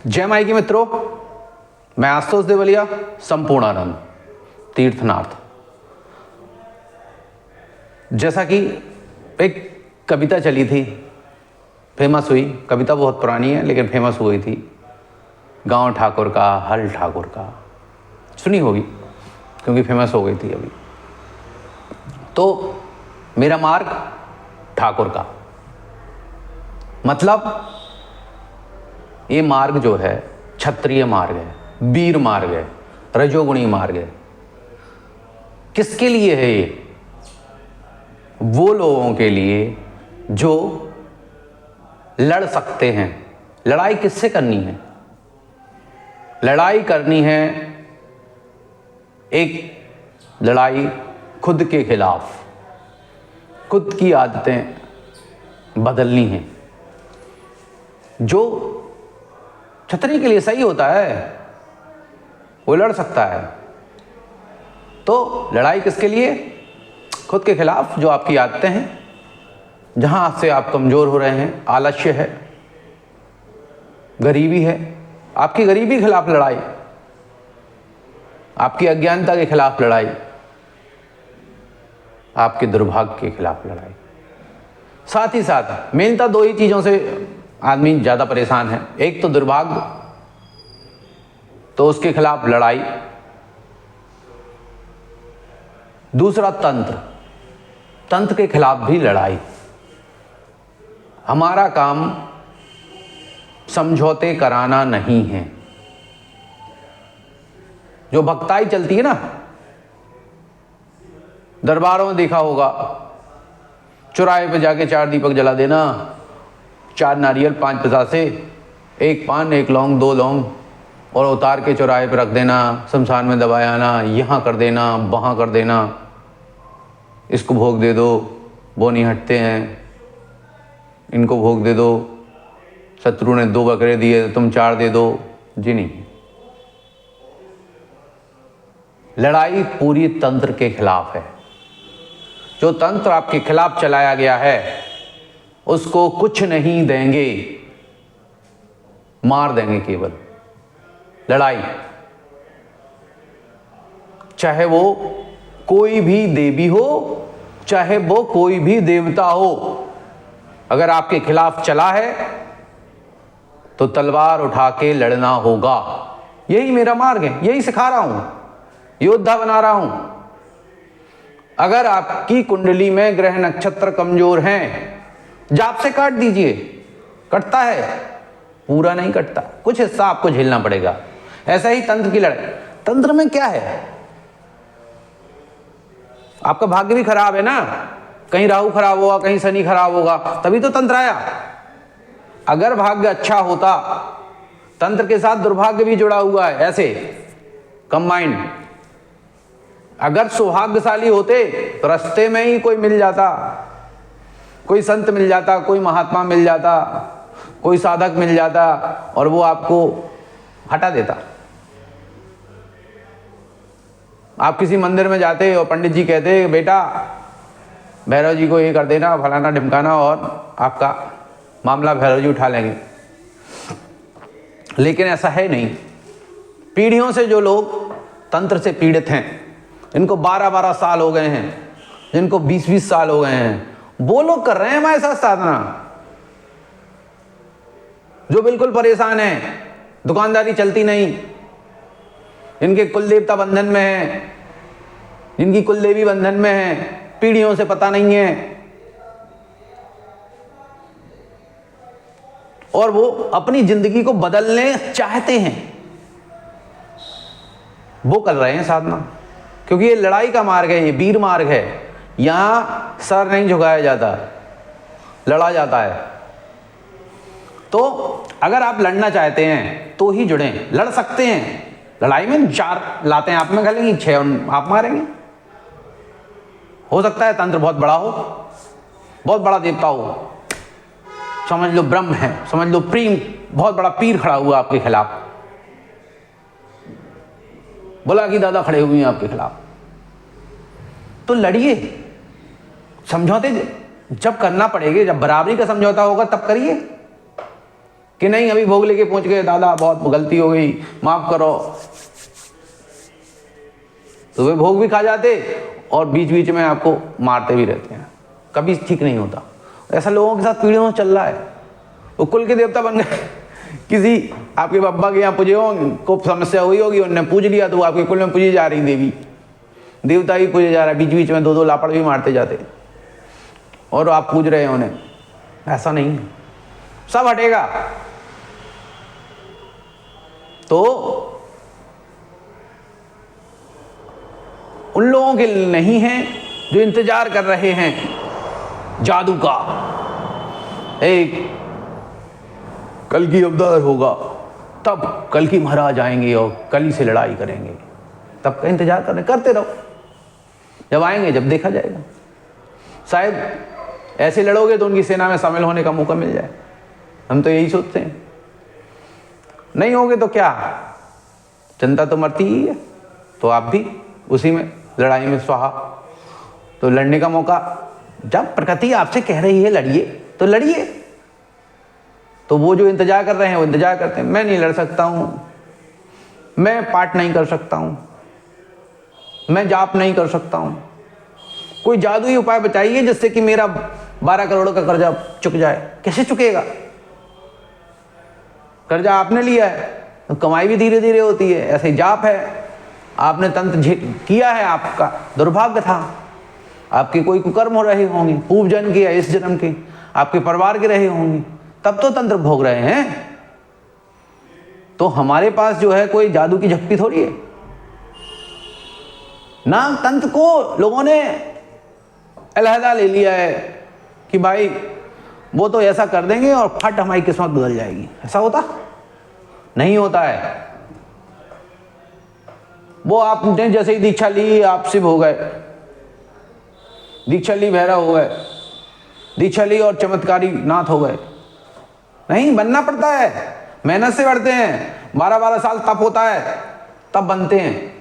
जय माई की मित्रों, मैं आशुतोष देवलिया, संपूर्णानंद तीर्थनाथ। जैसा कि एक कविता चली थी, फेमस हुई, कविता बहुत पुरानी है लेकिन फेमस हुई थी, गांव ठाकुर का हल ठाकुर का, सुनी होगी क्योंकि फेमस हो गई थी अभी। तो मेरा मार्ग ठाकुर का, मतलब ये मार्ग जो है क्षत्रिय मार्ग है, वीर मार्ग है, रजोगुणी मार्ग है। किसके लिए है ये? वो लोगों के लिए जो लड़ सकते हैं। लड़ाई किससे करनी है? लड़ाई करनी है, एक लड़ाई खुद के खिलाफ, खुद की आदतें बदलनी है। जो क्षत्रिय के लिए सही होता है वो लड़ सकता है। तो लड़ाई किसके लिए? खुद के खिलाफ, जो आपकी आदतें हैं, जहां से आप कमजोर हो रहे हैं। आलस्य है, गरीबी है, आपकी गरीबी के खिलाफ लड़ाई, आपकी अज्ञानता के खिलाफ लड़ाई, आपके दुर्भाग्य के खिलाफ लड़ाई। साथ ही साथ मेनता दो ही चीजों से आदमी ज्यादा परेशान है। एक तो दुर्भाग्य, तो उसके खिलाफ लड़ाई। दूसरा तंत्र, तंत्र के खिलाफ भी लड़ाई। हमारा काम समझौते कराना नहीं है। जो भक्ताई चलती है ना, दरबारों में देखा होगा, चौराहे पे जाके 4 दीपक जला देना, 4 नारियल, 5 पतासे, 1 पान, 1 लौंग, 2 लौंग, और उतार के चौराहे पे रख देना, शमशान में दबाया आना, यहाँ कर देना, वहाँ कर देना, इसको भोग दे दो, वो नहीं हटते हैं, इनको भोग दे दो, शत्रु ने 2 बकरे दिए तुम 4 दे दो। जी नहीं, लड़ाई पूरी तंत्र के खिलाफ है। जो तंत्र आपके खिलाफ चलाया गया है उसको कुछ नहीं देंगे, मार देंगे केवल। लड़ाई, चाहे वो कोई भी देवी हो, चाहे वो कोई भी देवता हो, अगर आपके खिलाफ चला है तो तलवार उठा के लड़ना होगा। यही मेरा मार्ग है, यही सिखा रहा हूं, योद्धा बना रहा हूं। अगर आपकी कुंडली में ग्रह नक्षत्र कमजोर हैं, जाप से काट दीजिए। कटता है, पूरा नहीं कटता, कुछ हिस्सा आपको झेलना पड़ेगा। ऐसा ही तंत्र की लड़ाई। तंत्र में क्या है? आपका भाग्य भी खराब है ना, कहीं राहु खराब होगा, कहीं शनि खराब होगा, तभी तो तंत्र आया। अगर भाग्य अच्छा होता, तंत्र के साथ दुर्भाग्य भी जुड़ा हुआ है, ऐसे कंबाइंड। अगर सौभाग्यशाली होते तो रास्ते में ही कोई मिल जाता, कोई संत मिल जाता, कोई महात्मा मिल जाता, कोई साधक मिल जाता, और वो आपको हटा देता। आप किसी मंदिर में जाते और पंडित जी कहते, बेटा भैरव जी को ये कर देना, फलाना ढिमकाना, और आपका मामला भैरव जी उठा लेंगे। लेकिन ऐसा है नहीं। पीढ़ियों से जो लोग तंत्र से पीड़ित हैं, इनको 12-12 साल हो गए हैं, जिनको 20-20 साल हो गए हैं, वो लोग कर रहे हैं हमारे साथ साधना। जो बिल्कुल परेशान हैं, दुकानदारी चलती नहीं, जिनके कुल देवता बंधन में है, जिनकी कुल देवी बंधन में है, पीढ़ियों से पता नहीं है, और वो अपनी जिंदगी को बदलने चाहते हैं, वो कर रहे हैं साधना। क्योंकि ये लड़ाई का मार्ग है, ये वीर मार्ग है। यहां सर नहीं झुकाया जाता, लड़ा जाता है। तो अगर आप लड़ना चाहते हैं तो ही जुड़ें, लड़ सकते हैं। लड़ाई में 4 लातें आप में घलेंगी, 6 आप मारेंगे। हो सकता है तंत्र बहुत बड़ा हो, बहुत बड़ा देवता हो, समझ लो ब्रह्म है, समझ लो प्रेम, बहुत बड़ा पीर खड़ा हुआ आपके खिलाफ, बोला कि दादा खड़े हुए हैं आपके खिलाफ, तो लड़िए। समझौते जब करना पड़ेगा, जब बराबरी का समझौता होगा तब करिए। कि नहीं अभी भोग लेके पहुंच गए, दादा बहुत गलती हो गई, माफ करो, तो वे भोग भी खा जाते और बीच बीच में आपको मारते भी रहते हैं, कभी ठीक नहीं होता। ऐसा लोगों के साथ पीढ़ियों से चल रहा है। वो कुल के देवता बन गए, किसी आपके बब्बा के यहाँ पूजे हो को समस्या हुई होगी, उन्होंने पूज लिया तो वो आपके कुल में पूजी जा रही देवी देवता भी पूजे जा रहा है, बीच बीच में 2-2 लापड़ भी मारते जाते और आप पूज रहे हैं उन्हें। ऐसा नहीं, सब हटेगा। तो उन लोगों के लिए नहीं है जो इंतजार कर रहे हैं जादू का, एक कल की अवतार होगा तब कल की महाराज आएंगे और कल से लड़ाई करेंगे, तब का इंतजार करते रहो, जब आएंगे जब देखा जाएगा। शायद ऐसे लड़ोगे तो उनकी सेना में शामिल होने का मौका मिल जाए, हम तो यही सोचते हैं। नहीं होगे तो क्या, जनता तो मरती ही है, तो आप भी उसी में लड़ाई में स्वाहा। तो लड़ने का मौका, जब प्रकृति आपसे कह रही है लड़िए तो लड़िए। तो वो जो इंतजार कर रहे हैं वो इंतजार करते हैं, मैं नहीं लड़ सकता हूं, मैं पाठ नहीं कर सकता हूं, मैं जाप नहीं कर सकता हूं, कोई जादुई उपाय बताइए जिससे कि मेरा 12 करोड़ का कर्जा चुक जाए। कैसे चुकेगा, कर्जा आपने लिया है तो कमाई भी धीरे धीरे होती है। ऐसे जाप है, आपने तंत्र किया है, आपका दुर्भाग्य था, आपके कोई कुकर्म हो रहे होंगे, पूर्व जन्म के या इस जन्म के, आपके परिवार के रहे होंगे, तब तो तंत्र भोग रहे हैं। तो हमारे पास जो है कोई जादू की झप्पी थोड़ी है ना। तंत्र को लोगों ने अलहदा ले लिया है कि भाई वो तो ऐसा कर देंगे और फट हमारी किस्मत बदल जाएगी। ऐसा होता नहीं होता है। वो आपने जैसे ही दीक्षा ली आप शिव हो गए, दीक्षा ली भैरव हो गए, दीक्षा ली और चमत्कारी नाथ हो गए। नहीं, बनना पड़ता है, मेहनत से बढ़ते हैं, 12-12 साल तप होता है, तब बनते हैं।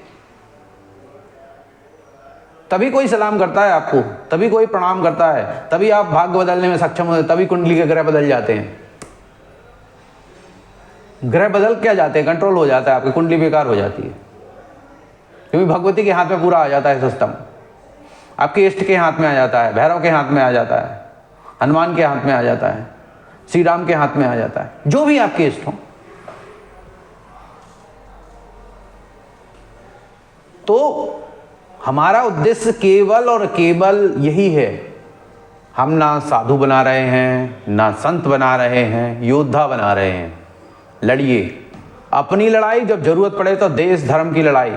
तभी कोई सलाम करता है आपको, तभी कोई प्रणाम करता है, तभी आप भाग्य बदलने में सक्षम होते, तभी कुंडली के ग्रह बदल जाते हैं। ग्रह बदल क्या जाते हैं, कंट्रोल हो जाता है, आपकी कुंडली बेकार हो जाती है, क्योंकि भगवती के हाथ में पूरा आ जाता है सिस्टम। आपके इष्ट के हाथ में आ जाता है, भैरव के हाथ में आ जाता है, हनुमान के हाथ में आ जाता है, श्री राम के हाथ में आ जाता है, जो भी आपके इष्ट हो। तो हमारा उद्देश्य केवल और केवल यही है। हम ना साधु बना रहे हैं, ना संत बना रहे हैं, योद्धा बना रहे हैं। लड़िए अपनी लड़ाई, जब जरूरत पड़े तो देश धर्म की लड़ाई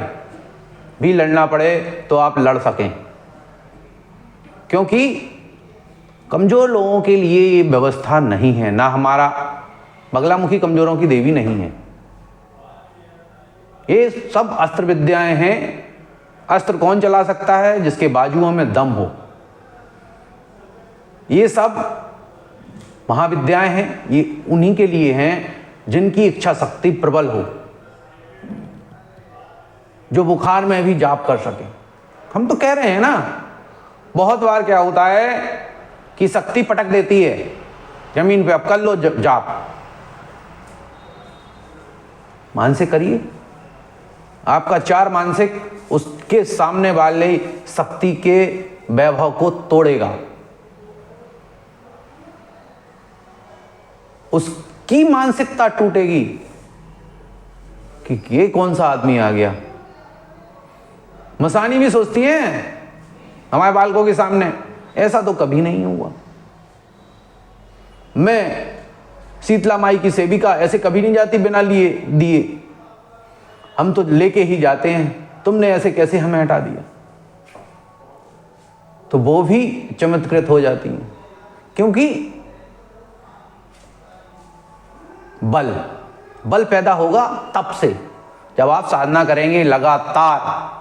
भी लड़ना पड़े तो आप लड़ सकें, क्योंकि कमजोर लोगों के लिए ये व्यवस्था नहीं है। ना हमारा बगलामुखी कमजोरों की देवी नहीं है। ये सब अस्त्र विद्याएं हैं। अस्त्र कौन चला सकता है, जिसके बाजुओं में दम हो। ये सब महाविद्याएं हैं, ये उन्हीं के लिए हैं जिनकी इच्छा शक्ति प्रबल हो, जो बुखार में भी जाप कर सके। हम तो कह रहे हैं ना, बहुत बार क्या होता है कि शक्ति पटक देती है जमीन पे, अब कर लो जाप। मानसिक करिए, आपका 4 मानसिक उसके सामने वाले शक्ति के वैभव को तोड़ेगा, उसकी मानसिकता टूटेगी कि ये कौन सा आदमी आ गया। मसानी भी सोचती है हमारे बालकों के सामने, ऐसा तो कभी नहीं हुआ। मैं शीतला माई की सेविका ऐसे कभी नहीं जाती बिना लिए दिए, हम तो लेके ही जाते हैं, तुमने ऐसे कैसे हमें हटा दिया। तो वो भी चमत्कृत हो जाती हैं, क्योंकि बल पैदा होगा तब से, जब आप साधना करेंगे लगातार,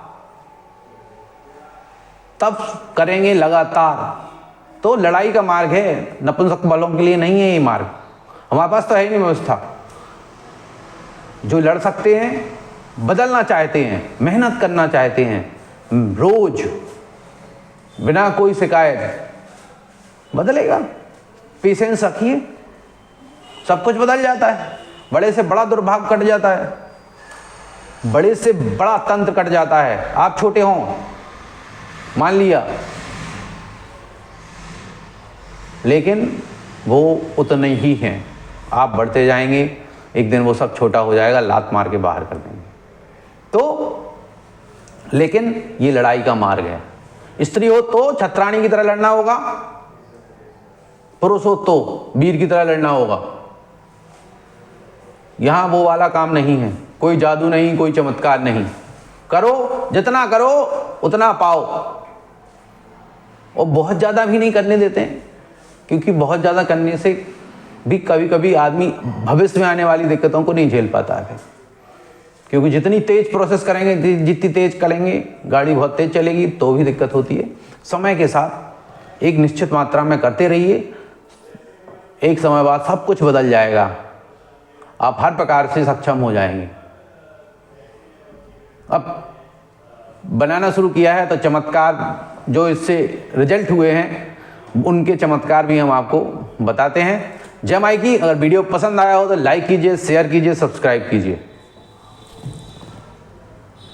तब करेंगे लगातार। तो लड़ाई का मार्ग है, नपुंसक बलों के लिए नहीं है ये मार्ग। हमारे पास तो है ही नहीं व्यवस्था। जो लड़ सकते हैं, बदलना चाहते हैं, मेहनत करना चाहते हैं, रोज बिना कोई शिकायत, बदलेगा। पेशेंस रखिए, सब कुछ बदल जाता है। बड़े से बड़ा दुर्भाग्य कट जाता है, बड़े से बड़ा तंत्र कट जाता है। आप छोटे हों, मान लिया, लेकिन वो उतने ही हैं। आप बढ़ते जाएंगे, एक दिन वो सब छोटा हो जाएगा, लात मार के बाहर कर देंगे। तो लेकिन ये लड़ाई का मार्ग है। स्त्री हो तो छत्राणी की तरह लड़ना होगा, पुरुष हो तो वीर की तरह लड़ना होगा। यहां वो वाला काम नहीं है, कोई जादू नहीं, कोई चमत्कार नहीं। करो, जितना करो उतना पाओ। और बहुत ज़्यादा भी नहीं करने देते हैं, क्योंकि बहुत ज़्यादा करने से भी कभी कभी आदमी भविष्य में आने वाली दिक्कतों को नहीं झेल पाता है। क्योंकि जितनी तेज प्रोसेस करेंगे, जितनी तेज करेंगे, गाड़ी बहुत तेज चलेगी तो भी दिक्कत होती है। समय के साथ एक निश्चित मात्रा में करते रहिए, एक समय बाद सब कुछ बदल जाएगा, आप हर प्रकार से सक्षम हो जाएंगे। अब बनाना शुरू किया है तो चमत्कार जो इससे रिजल्ट हुए हैं उनके चमत्कार भी हम आपको बताते हैं। जय माई की। अगर वीडियो पसंद आया हो तो लाइक कीजिए, शेयर कीजिए, सब्सक्राइब कीजिए।